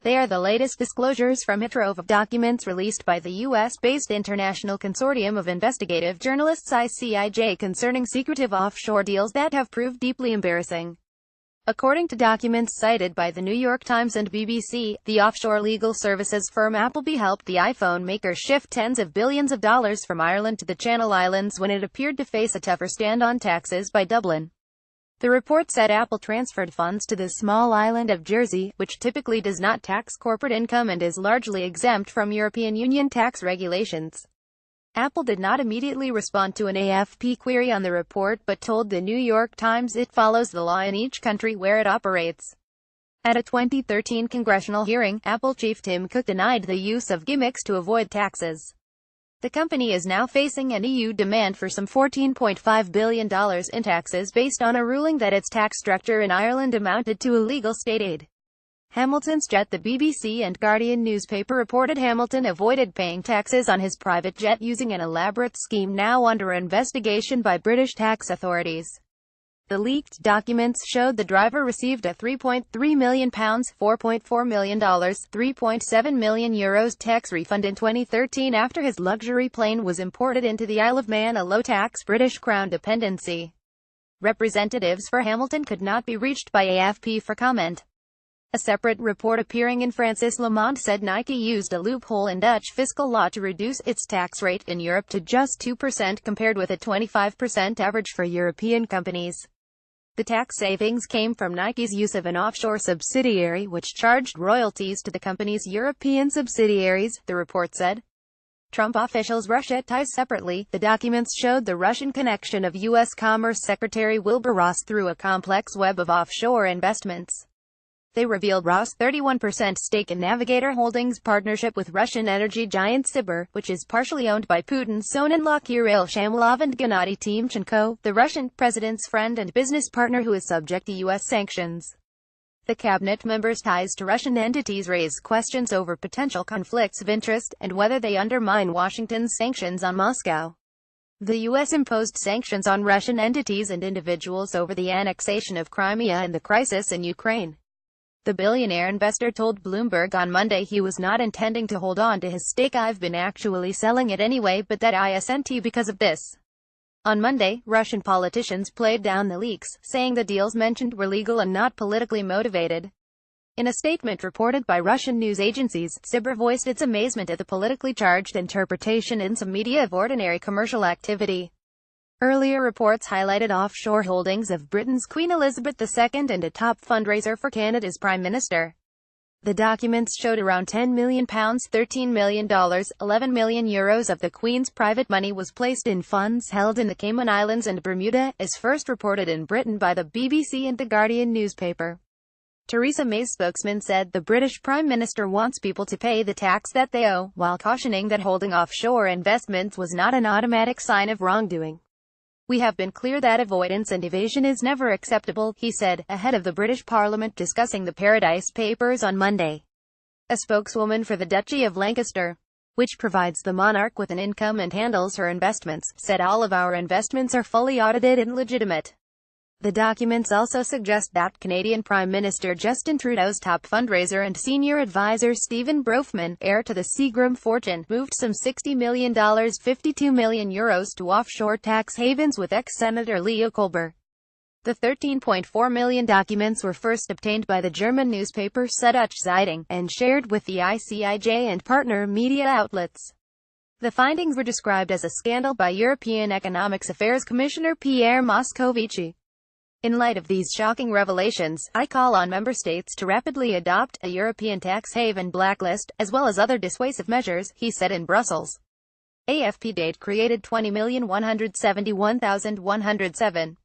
They are the latest disclosures from a trove of documents released by the US-based International Consortium of Investigative Journalists (ICIJ) concerning secretive offshore deals that have proved deeply embarrassing. According to documents cited by the New York Times and BBC, the offshore legal services firm Appleby helped the iPhone maker shift tens of billions of dollars from Ireland to the Channel Islands when it appeared to face a tougher stand on taxes by Dublin. The report said Apple transferred funds to the small island of Jersey, which typically does not tax corporate income and is largely exempt from European Union tax regulations. Apple did not immediately respond to an AFP query on the report but told the New York Times it follows the law in each country where it operates. At a 2013 congressional hearing, Apple chief Tim Cook denied the use of gimmicks to avoid taxes. The company is now facing an EU demand for some $14.5 billion in taxes based on a ruling that its tax structure in Ireland amounted to illegal state aid. Hamilton's jet. The BBC and Guardian newspaper reported Hamilton avoided paying taxes on his private jet using an elaborate scheme now under investigation by British tax authorities. The leaked documents showed the driver received a £3.3 million, $4.4 million, €3.7 million tax refund in 2013 after his luxury plane was imported into the Isle of Man, a low-tax British Crown dependency. Representatives for Hamilton could not be reached by AFP for comment. A separate report appearing in Francis Le Monde said Nike used a loophole in Dutch fiscal law to reduce its tax rate in Europe to just 2% compared with a 25% average for European companies. The tax savings came from Nike's use of an offshore subsidiary which charged royalties to the company's European subsidiaries, the report said. Trump officials' Russia ties. Separately, the documents showed the Russian connection of U.S. Commerce Secretary Wilbur Ross through a complex web of offshore investments. They revealed Ross' 31% stake in Navigator Holdings' partnership with Russian energy giant Sibur, which is partially owned by Putin's son-in-law Kirill Shamilov and Gennady Timchenko, the Russian president's friend and business partner who is subject to U.S. sanctions. The cabinet members' ties to Russian entities raise questions over potential conflicts of interest, and whether they undermine Washington's sanctions on Moscow. The U.S. imposed sanctions on Russian entities and individuals over the annexation of Crimea and the crisis in Ukraine. The billionaire investor told Bloomberg on Monday he was not intending to hold on to his stake. "I've been actually selling it anyway, but that isn't because of this." On Monday, Russian politicians played down the leaks, saying the deals mentioned were legal and not politically motivated. In a statement reported by Russian news agencies, Sibur voiced its amazement at the politically charged interpretation in some media of ordinary commercial activity. Earlier reports highlighted offshore holdings of Britain's Queen Elizabeth II and a top fundraiser for Canada's Prime Minister. The documents showed around £10 million, $13 million, €11 million of the Queen's private money was placed in funds held in the Cayman Islands and Bermuda, as first reported in Britain by the BBC and the Guardian newspaper. Theresa May's spokesman said the British Prime Minister wants people to pay the tax that they owe, while cautioning that holding offshore investments was not an automatic sign of wrongdoing. "We have been clear that avoidance and evasion is never acceptable," he said, ahead of the British Parliament discussing the Paradise Papers on Monday. A spokeswoman for the Duchy of Lancaster, which provides the monarch with an income and handles her investments, said all of our investments are fully audited and legitimate. The documents also suggest that Canadian Prime Minister Justin Trudeau's top fundraiser and senior advisor Stephen Bronfman, heir to the Seagram fortune, moved some $60 million, €52 million to offshore tax havens with ex-Senator Leo Kolber. The $13.4 million documents were first obtained by the German newspaper Süddeutsche Zeitung, and shared with the ICIJ and partner media outlets. The findings were described as a scandal by European Economics Affairs Commissioner Pierre Moscovici. In light of these shocking revelations, I call on member states to rapidly adopt a European tax haven blacklist, as well as other dissuasive measures, he said in Brussels. AFP date created 20,171,107.